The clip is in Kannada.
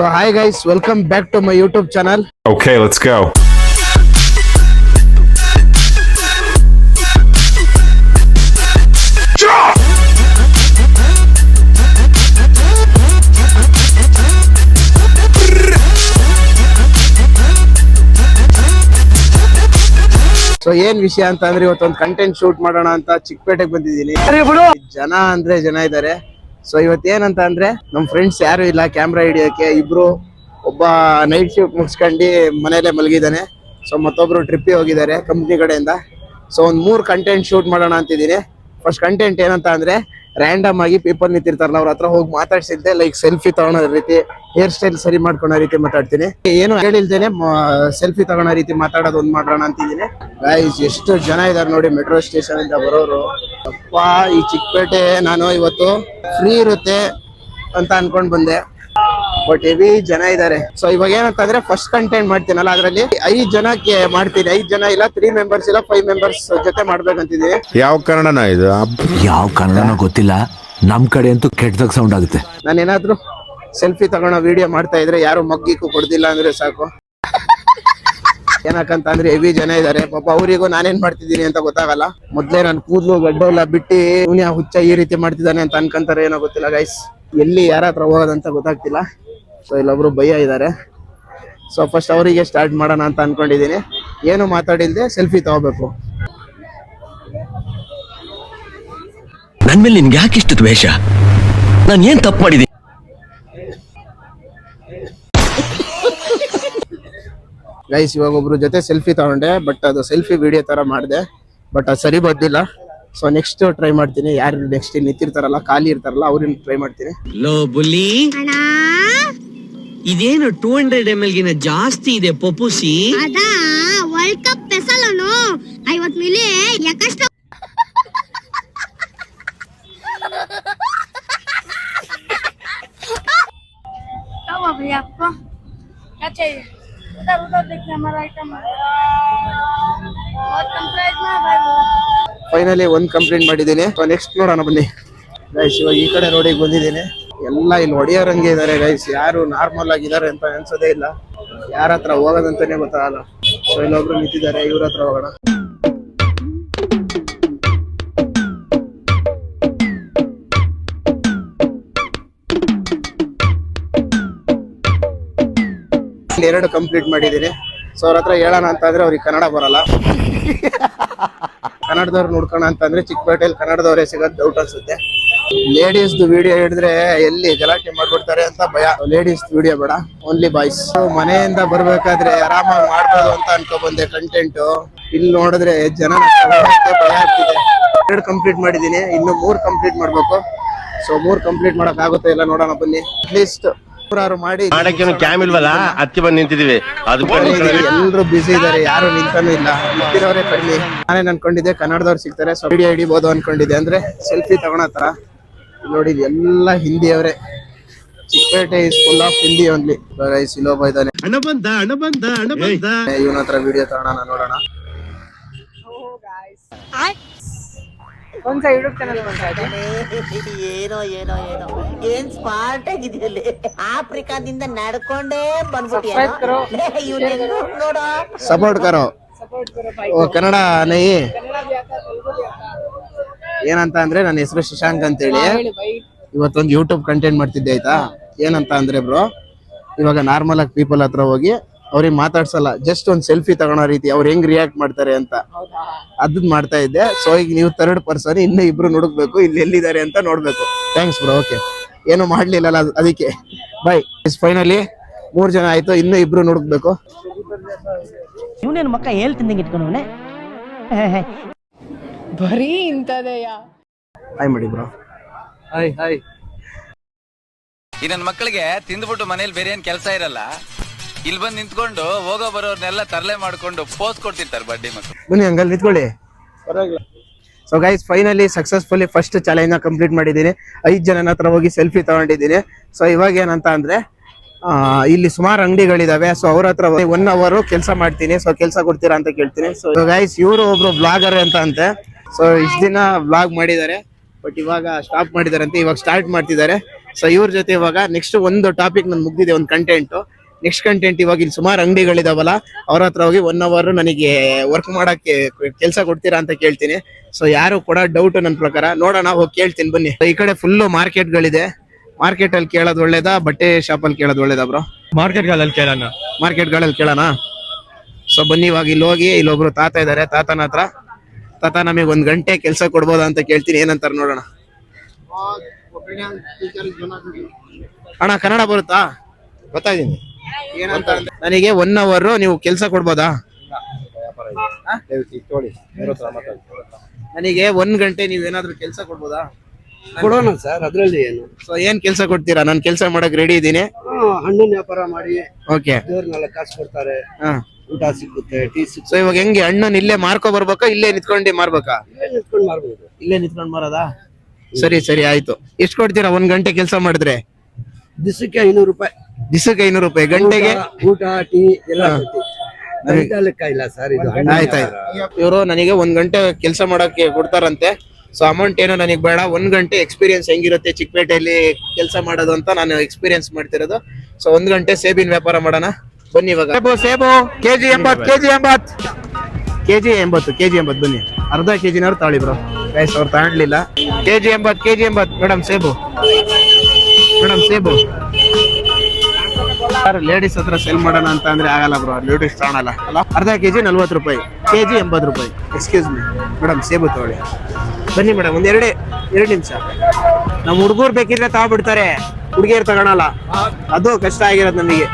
So hi guys, welcome back to my YouTube channel. Okay, let's go. So ಏನ್ ವಿಷಯ ಅಂತ ಅಂದ್ರೆ ಇವತ್ತೊಂದು ಕಂಟೆಂಟ್ ಶೂಟ್ ಮಾಡೋಣ ಅಂತ ಚಿಕ್ಕಪೇಟೆಗೆ ಬಂದಿದ್ದೀನಿ. ಜನ ಅಂದ್ರೆ ಜನ ಇದ್ದಾರೆ. ಸೊ ಇವತ್ತೇನಂತ ಅಂದ್ರೆ ನಮ್ ಫ್ರೆಂಡ್ಸ್ ಯಾರು ಇಲ್ಲ ಕ್ಯಾಮ್ರಾ ಹಿಡಿಯೋಕೆ. ಇಬ್ರು ಒಬ್ಬ ನೈಟ್ ಶಿಫ್ಟ್ ಮುಗಿಸ್ಕೊಂಡು ಮನೇಲೆ ಮಲಗಿದ್ದಾನೆ. ಸೊ ಮತ್ತೊಬ್ರು ಟ್ರಿಪ್ಪಿಗೆ ಹೋಗಿದ್ದಾರೆ ಕಂಪ್ನಿ ಕಡೆಯಿಂದ. ಸೊ ಒಂದ್ 3 ಕಂಟೆಂಟ್ ಶೂಟ್ ಮಾಡೋಣ ಅಂತಿದ್ದೀನಿ. ಫಸ್ಟ್ ಕಂಟೆಂಟ್ ಏನಂತ ಅಂದ್ರೆ ರ್ಯಾಂಡಮ್ ಆಗಿ ಪೀಪಲ್ ನಿಂತಿರ್ತಾರಲ್ಲ ಅವ್ರ ಹತ್ರ ಹೋಗಿ ಮಾತಾಡ್ಸಿದ್ದೆ, ಲೈಕ್ ಸೆಲ್ಫಿ ತಗೊಳೋ ರೀತಿ, ಹೇರ್ ಸ್ಟೈಲ್ ಸರಿ ಮಾಡ್ಕೊಳೋ ರೀತಿ ಮಾತಾಡ್ತೀನಿ. ಏನು ಹೇಳಿಲ್ದೇನೆ ಸೆಲ್ಫಿ ತಗೊಳೋ ರೀತಿ ಮಾತಾಡೋದು ಒಂದ್ ಮಾಡೋಣ ಅಂತಿದ್ದೀನಿ. ಗೈಸ್ ಎಷ್ಟು ಜನ ಇದಾರೆ ನೋಡಿ ಮೆಟ್ರೋ ಸ್ಟೇಷನ್ ಇಂದ ಬರೋರು. ಅಪ್ಪ ಈ ಚಿಕ್ಕಪೇಟೆ ನಾನು ಇವತ್ತು ಫ್ರೀ ಇರುತ್ತೆ ಅಂತ ಅನ್ಕೊಂಡ್ ಬಂದೆ, ಬಟ್ ಹೆವಿ ಜನ ಇದಾರೆ. ಸೊ ಇವಾಗ ಏನಂತಂದ್ರೆ ಫಸ್ಟ್ ಕಂಟೆಂಟ್ ಮಾಡ್ತೀನಲ್ಲ ಅದ್ರಲ್ಲಿ 5 ಜನಕ್ಕೆ ಮಾಡ್ತೀನಿ. 5 ಜನ ಇಲ್ಲ, 3 ಮೆಂಬರ್ಸ್ ಇಲ್ಲ 5 ಮೆಂಬರ್ಸ್ ಜೊತೆ ಮಾಡ್ಬೇಕಂತಿದ್ದೀನಿ. ಯಾವ ಕನ್ನಡನ ಇದು? ಯಾವ ಕನ್ನಡನೋ ಗೊತ್ತಿಲ್ಲ, ನಮ್ ಕಡೆ ಅಂತೂ ಕೆಟ್ಟದಾಗ ಸೌಂಡ್ ಆಗುತ್ತೆ. ನಾನು ಏನಾದ್ರು ಸೆಲ್ಫಿ ತಗೊಳ್ಳೋ ವಿಡಿಯೋ ಮಾಡ್ತಾ ಇದ್ರೆ ಯಾರು ಮಗ್ಗಿಕ್ಕೂ ಕೊಡ್ದಿಲ್ಲ ಅಂದ್ರೆ ಸಾಕು. ಏನಕ್ಕಂತ ಅಂದ್ರೆ ಹೆವಿ ಜನ ಇದಾರೆ. ಪಾಪ ಅವರಿಗೂ ನಾನೇನ್ ಮಾಡ್ತಿದ್ದೀನಿ ಅಂತ ಗೊತ್ತಾಗಲ್ಲ. ಮೊದ್ಲೇ ನಾನು ಕೂದಲು ಗಡ್ಡ ಎಲ್ಲ ಬಿಟ್ಟು ಇವ್ನ ಹುಚ್ಚ ಈ ರೀತಿ ಮಾಡ್ತಿದ್ದಾನೆ ಅಂತ ಅನ್ಕೊಂತಾರೆ, ಏನೋ ಗೊತ್ತಿಲ್ಲ ಗೈಸ್. ಎಲ್ಲಿ ಯಾರ ಹತ್ರ ಹೋಗೋದಂತ ಗೊತ್ತಾಗ್ತಿಲ್ಲ. ಸೊ ಇಲ್ಲೊಬ್ರು ಭಯ ಇದ್ದಾರೆ. ಸೊ ಫಸ್ಟ್ ಅವರಿಗೆ ಸ್ಟಾರ್ಟ್ ಮಾಡೋಣ ಅಂತ ಅನ್ಕೊಂಡಿದ್ದೀನಿ. ಏನು ಮಾತಾಡಿಲ್ದೆ ಸೆಲ್ಫಿ ತಗೋಬೇಕು. ನನ್ ಮೇಲೆ ನಿನ್ಗೆ ಯಾಕೆ ಇಷ್ಟು ದ್ವೇಷ? ನಾನು ಏನ್ ತಪ್ಪು ಮಾಡಿದ್ದೀನಿ? ಗೈಸ್ ಇವಾಗ ಒಬ್ರು ಜೊತೆ ಸೆಲ್ಫಿ ತಗೊಂಡೆ, ಬಟ್ ಅದು ಸೆಲ್ಫಿ ವಿಡಿಯೋ ತರ ಮಾಡಿದೆ, ಬಟ್ ಅದು ಸರಿ ಬಂದಿಲ್ಲ. ಸೊ ನೆಕ್ಸ್ಟ್ ಟ್ರೈ ಮಾಡ್ತೀನಿ. ಯಾರು ನೆಕ್ಸ್ಟ್ ನಿಂತಿರ್ತಾರಲ್ಲ ಖಾಲಿ ಇರ್ತಾರಲ್ಲ ಅವ್ರನ್ನ ಟ್ರೈ ಮಾಡ್ತೀನಿ. ಲೋ ಬುಲ್ಲಿ, ಇದೇನು 200 ml ಗಿನ ಜಾಸ್ತಿ ಇದೆ ಪಪುಸಿ? ಅದಾ ವರ್ಲ್ಡ್ ಕಪ್ ಪೆಸಲನು 50 ಮಿಲಿ ಯಾಕಷ್ಟ ಫೈನಲಿ 1 ಕಂಪ್ಲೀಟ್ ಮಾಡಿದ್ದೀನಿ. ಸೊ ನೆಕ್ಸ್ಟ್ ನೋಡೋಣ ಬನ್ನಿ ಗೈಸ್. ಇವಾಗ ಈ ಕಡೆ ರೋಡಿಗೆ ಬಂದಿದ್ದೀನಿ. ಎಲ್ಲ ಇಲ್ಲಿ ಹೊಡೆಯೋರಂಗೆ ಇದಾರೆ ಗೈಸ್. ಯಾರು ನಾರ್ಮಲ್ ಆಗಿದ್ದಾರೆ ಅಂತ ಅನ್ಸೋದೇ ಇಲ್ಲ. ಯಾರ ಹತ್ರ ಹೋಗೋದಂತಾನೆ ಗೊತ್ತಾಗಲ್ಲ. ಸೊ ಇಲ್ಲೊಬ್ರು ನಿಂತಿದ್ದಾರೆ, ಇವ್ರ ಹತ್ರ ಹೋಗೋಣ. ಇಲ್ಲಿ 2 ಕಂಪ್ಲೀಟ್ ಮಾಡಿದ್ದೀನಿ. ಸೊ ಅವ್ರ ಹತ್ರ ಹೇಳೋಣ ಅಂತ ಅಂದ್ರೆ ಅವ್ರಿಗೆ ಕನ್ನಡ ಬರಲ್ಲ. ಕನ್ನಡದವ್ರು ನೋಡ್ಕೋಣ ಅಂತಂದ್ರೆ ಚಿಕ್ಕಪೇಟೆಯಲ್ಲಿ ಕನ್ನಡದವರೇ ಸಿಗೋದು ಡೌಟ್ ಅನ್ಸುತ್ತೆ. ಲೇಡೀಸ್ ವಿಡಿಯೋ ಹಿಡಿದ್ರೆ ಎಲ್ಲಿ ಗಲಾಟೆ ಮಾಡ್ಬಿಡ್ತಾರೆ ಅಂತ ಭಯ. ಲೇಡೀಸ್ ವಿಡಿಯೋ ಬೇಡ, ಓನ್ಲಿ ಬಾಯ್ಸ್. ಮನೆಯಿಂದ ಬರ್ಬೇಕಾದ್ರೆ ಆರಾಮಾಗಿ ಮಾಡ್ಬೋದು ಅಂತ ಅನ್ಕೊ ಬಂದೆ ಕಂಟೆಂಟ್. ಇಲ್ಲಿ ನೋಡಿದ್ರೆ ಜನ ಭಯ ಆಗ್ತಿದೆ. 2 ಕಂಪ್ಲೀಟ್ ಮಾಡಿದೀನಿ, ಇನ್ನು 3 ಕಂಪ್ಲೀಟ್ ಮಾಡ್ಬೇಕು. ಸೊ 3 ಕಂಪ್ಲೀಟ್ ಮಾಡಕ್ ಆಗುತ್ತೆ ಇಲ್ಲ ನೋಡೋಣ ಬನ್ನಿ. ಅಟ್ಲೀಸ್ಟ್ ಮಾಡಿ ಹತ್ತಿ ಬಂದು ನಿಂತಿದೀವಿ. ಎಲ್ರು ಬಿಸಿ ಇದಾರೆ, ಯಾರು ನಿಂತಾನೂ ಇಲ್ಲ. ನಿಂತಿರೋರೇ ಕಡಿಮೆ. ನಾನೇನ್ ಅನ್ಕೊಂಡಿದ್ದೆ ಕನ್ನಡದವ್ರು ಸಿಗ್ತಾರೆ, ಸೊ ವಿಡಿಯೋ ಹಿಡಿಬಹುದು ಅನ್ಕೊಂಡಿದ್ದೆ. ಅಂದ್ರೆ ಸೆಲ್ಫಿ ತಗೊಳತರ ನೋಡಿ ಎಲ್ಲ ಹಿಂದಿಯವರೇ. Chickpete is full of Hindi only. ಇಲ್ಲೊಬ್ಬ ಇದ್ದಾನೆ, ಇವನ ಹತ್ರ ವಿಡಿಯೋ ತಗೋಣ ನೋಡೋಣ. ಏನೋ ಏನೋ ಏನೋ ಏನ್ ಸ್ಮಾರ್ಟ್ ಆಗಿದೆಯಲ್ಲಿ. ಆಫ್ರಿಕಾದಿಂದ ನಡ್ಕೊಂಡೇ ಬಂದ್ಬಿಟ್ಟಿಯ ನೋಡೋ. ಸಪೋರ್ಟ್ ಕರೋ ಓ ಕನ್ನಡ ನೈ. ಏನಂತ ಅಂದ್ರೆ ನನ್ನ ಹೆಸರು ಶಶಾಂಕ್ ಅಂತೇಳಿ. ಇವತ್ತೊಂದು ಯೂಟ್ಯೂಬ್ ಕಂಟೆಂಟ್ ಮಾಡ್ತಿದ್ದೆ ಆಯ್ತಾ. ಏನಂತ ಅಂದ್ರೆ ಬ್ರೋ, ಇವಾಗ ನಾರ್ಮಲ್ ಆಗಿ ಪೀಪಲ್ ಹತ್ರ ಹೋಗಿ ಅವ್ರಿಗೆ ಮಾತಾಡ್ಸಲ್ಲ, ಜಸ್ಟ್ ಒಂದು ಸೆಲ್ಫಿ ತಗೊಳೋ ರೀತಿ ಅವ್ರು ಹೆಂಗ್ ರಿಯಾಕ್ಟ್ ಮಾಡ್ತಾರೆ ಅಂತ ಅದನ್ನ ಮಾಡ್ತಾ ಇದ್ದೆ. ಸೊ ಈಗ ನೀವು 3rd ಪರ್ಸನ್, ಇನ್ನು 2 ನುಡುಕ್ಬೇಕು, ಇಲ್ಲಿ ಎಲ್ಲಿದ್ದಾರೆ ಅಂತ ನೋಡ್ಬೇಕು. Thanks bro. ಓಕೆ, ಏನು ಮಾಡ್ಲಿಲ್ಲಲ್ಲ ಅದಕ್ಕೆ ಬೈ. ಫೈನಲಿ 3 ಜನ ಆಯ್ತು, ಇನ್ನು 2 ನುಡುಕ್ಬೇಕು. ಇವನೇನು ಮಕ್ಕ ಹೇಳ್ತಿದ್ದಂಗೆ ಇಟ್ಕೊಂಡವನೆ ಬರೀ ಇಂತದೆಯ. ಹಾಯ್ ಮಾಡಿ ಬ್ರೋ. Hi hi. ಈ ನನ್ನ ಮಕ್ಕಳಿಗೆ ತಿಂದ್ಬಿಟ್ಟು ಮನೇಲಿ ಬೇರೆ ಏನ್ ಕೆಲಸ ಇರಲ್ಲ, ಇಲ್ಲಿ ಬಂದು ನಿಂತ್ಕೊಂಡು ಹೋಗೋ ಬರೋರ್ನೆಲ್ಲ ತರಲೆ ಮಾಡ್ಕೊಂಡು ಪೋಸ್ ಕೊಡ್ತಿರ್ತಾರೆ ಬಡ್ಡಿ ಮಕ್ಕಳು. ಬನ್ನಿ ಹಂಗಲ್ ನಿಂತ್ಕೊಳ್ಳಿ, ಪರವಾಗಿಲ್ಲ. So guys finally successfully first challenge ನ ಕಂಪ್ಲೀಟ್ ಮಾಡಿದ್ದೀನಿ. 5 ಜನನ ಹತ್ರ ಹೋಗಿ ಸೆಲ್ಫಿ ತಗೊಂಡಿದ್ದೀನಿ. ಸೊ ಇವಾಗ ಏನಂತ ಅಂದ್ರೆ ಇಲ್ಲಿ ಸುಮಾರು ಅಂಗಡಿಗಳಿದಾವೆ. ಸೊ ಅವ್ರ ಹತ್ರ 1 hour ಕೆಲಸ ಮಾಡ್ತೀನಿ. ಸೊ ಕೆಲಸ ಕೊಡ್ತೀರಾ ಅಂತ ಕೇಳ್ತೀನಿ. ಸೊ ಗೈಸ್ ಇವರು ಒಬ್ರು ಬ್ಲಾಗರ್ ಅಂತ ಅಂತೆ. ಸೊ ಇಷ್ಟ ದಿನ ಬ್ಲಾಗ್ ಮಾಡಿದ್ದಾರೆ, ಬಟ್ ಇವಾಗ ಸ್ಟಾಪ್ ಮಾಡಿದಾರೆ ಅಂತ, ಇವಾಗ ಸ್ಟಾರ್ಟ್ ಮಾಡ್ತಿದ್ದಾರೆ. ಸೊ ಇವ್ರ ಜೊತೆ ಇವಾಗ ನೆಕ್ಸ್ಟ್ ಒಂದು ಟಾಪಿಕ್ ನನ್ ಮುಗ್ದಿದೆ, ಒಂದು ಕಂಟೆಂಟ್. ನೆಕ್ಸ್ಟ್ ಕಂಟೆಂಟ್ ಇವಾಗ ಇಲ್ಲಿ ಸುಮಾರು ಅಂಗಡಿಗಳಿದಾವಲ್ಲ, ಅವ್ರ ಹತ್ರ ಹೋಗಿ 1 hour ನನಗೆ ವರ್ಕ್ ಮಾಡಕ್ಕೆ ಕೆಲಸ ಕೊಡ್ತೀರಾ ಅಂತ ಕೇಳ್ತೀನಿ. ಸೊ ಯಾರು ಕೂಡ ಡೌಟ್ ನನ್ನ ಪ್ರಕಾರ, ನೋಡೋಣ ಹೋಗಿ ಕೇಳ್ತೀನಿ ಬನ್ನಿ. ಈ ಕಡೆ ಫುಲ್ಲು ಮಾರ್ಕೆಟ್ಗಳಿದೆ. ಮಾರ್ಕೆಟ್ ಅಲ್ಲಿ ಕೇಳೋದು ಒಳ್ಳೇದಾ, ಬಟ್ಟೆ ಶಾಪ್ ಅಲ್ಲಿ ಕೇಳೋದು ಒಳ್ಳೇದಾ ಬ್ರೋ? ಮಾರ್ಕೆಟ್ಗಳಲ್ಲಿ ಕೇಳೋಣ. ಮಾರ್ಕೆಟ್ಗಳಲ್ಲಿ ಕೇಳೋಣ. ಸೊ ಬನ್ನಿ ಇವಾಗ ಇಲ್ಲಿ ಹೋಗಿ, ಇಲ್ಲೊಬ್ರು ತಾತ ಇದಾರೆ, ತಾತನ ಹತ್ರ ತಾತ ನಮಗೆ 1 ಗಂಟೆ ಕೆಲಸ ಕೊಡ್ಬೋದಾ ಅಂತ ಕೇಳ್ತೀನಿ, ಏನಂತಾರೆ ನೋಡೋಣ. ಅಣ್ಣ ಕನ್ನಡ ಬರುತ್ತಾ? ಗೊತ್ತಾಗಿದ್ದೀನಿ. ಏನಂತ ಅಂದ್ರೆ, ನನಗೆ 1 hour ನೀವು ಕೆಲಸ ಕೊಡ್ಬೋದಾ? ನನಗೆ 1 ಗಂಟೆ ನೀವ್ ಏನಾದ್ರು ಕೆಲಸ ಕೊಡ್ಬೋದಾ? ಕೊಡೋಣ ಸರ್, ಅದ್ರಲ್ಲಿ ಏನು. ಸೊ ಏನ್ ಕೆಲಸ ಕೊಡ್ತೀರಾ? ನಾನು ಕೆಲಸ ಮಾಡಕ್ ರೆಡಿ ಇದ್ದೀನಿ. ಹಣ್ಣಿನ ವ್ಯಾಪಾರ ಮಾಡಿ ಓಕೆ. ದೇವ್ರನ್ನೆಲ್ಲ ಕಾಸು ಕೊಡ್ತಾರೆ, ಊಟ ಸಿಗುತ್ತೆ, ಟೀ ಸೊ ಸಿಗುತ್ತೆ, ಇವಾಗ ಹೆಂಗೆ, ಹಣ್ಣನ್ ಇಲ್ಲೇ ಮಾರ್ಕೊ ಬರ್ಬೇಕಾ, ಇಲ್ಲೇ ನಿಂತ್ಕೊಂಡು ಮಾರ್ಬೇಕಾ? ನಿಂತ್ಕೊಂಡು ಮಾರ್ಬೋದು. ಇಲ್ಲೇ ನಿಂತ್ಕೊಂಡ್ ಮಾರದಾ? ಸರಿ ಆಯ್ತು. ಎಷ್ಟು ಕೊಡ್ತೀರಾ 1 ಗಂಟೆ ಕೆಲಸ ಮಾಡಿದ್ರೆ? ದಿವಸಕ್ಕೆ 500 ರೂಪಾಯಿ. ದಿವಸಕ್ಕೆ 500 ರೂಪಾಯಿ, ಗಂಟೆಗೆ? ಊಟ ಟೀ ಎಲ್ಲ ಲೆಕ್ಕ ಇಲ್ಲ ಸರ್, ಇದು ಆಯ್ತಾಯ್ತು. ಇವರು ನನಗೆ 1 ಗಂಟೆ ಕೆಲಸ ಮಾಡಕ್ಕೆ ಕೊಡ್ತಾರಂತೆ. ಸೊ ಅಮೌಂಟ್ ಏನೋ ನನಗೆ ಬೇಡ, 1 ಗಂಟೆ ಎಕ್ಸ್ಪೀರಿಯನ್ಸ್ ಹೆಂಗಿರುತ್ತೆ ಚಿಕ್ಕಪೇಟೆಯಲ್ಲಿ ಕೆಲಸ ಮಾಡೋದು ಅಂತ ನಾನು ಎಕ್ಸ್ಪೀರಿಯನ್ಸ್ ಮಾಡ್ತಿರೋದು. ಸೊ 1 ಗಂಟೆ ಸೇಬಿನ ವ್ಯಾಪಾರ ಮಾಡೋಣ ಬನ್ನಿ. ಇವಾಗ ಸೇಬು ಕೆಜಿ 80, ಕೆಜಿ 80 ಬನ್ನಿ. ಅರ್ಧ ಕೆಜಿನವ್ರು ತಾಳಿ ಬ್ರೋ, ಗೈಸ್ ಅವ್ರು ತಗೊಳ್ಲಿಲ್ಲ. ಕೆಜಿ 80 ಮೇಡಮ್ ಸೇಬು. ಲೇಡೀಸ್ ಹತ್ರ ಸೆಲ್ ಮಾಡೋಣ ಅಂತ ಅಂದ್ರೆ ಆಗಲ್ಲ ಬ್ರೋ, ಲೇಡೀಸ್ ತಗೊಳಲ್ಲ ಅಲ್ಲ. ಅರ್ಧ ಕೆಜಿ 40 ರೂಪಾಯಿ, ಕೆಜಿ 80 ರೂಪಾಯಿ. ಎಕ್ಸ್ಕ್ಯೂಸ್ ಮೀ ಮೇಡಮ್, ಸೇಬು ತಗೊಳ್ಳಿ ಬನ್ನಿ ಮೇಡಮ್. ಒಂದ್ 2 ನಿಮಿಷ. ನಮ್ಮ ಹುಡುಗರು ಬೇಕಿದ್ರೆ ತಗೊಬಿಡ್ತಾರೆ, ಹುಡುಗಿಯರು ತಗೊಳಲ್ಲ, ಅದು ಕಷ್ಟ ಆಗಿರೋದು ನಮಗೆ.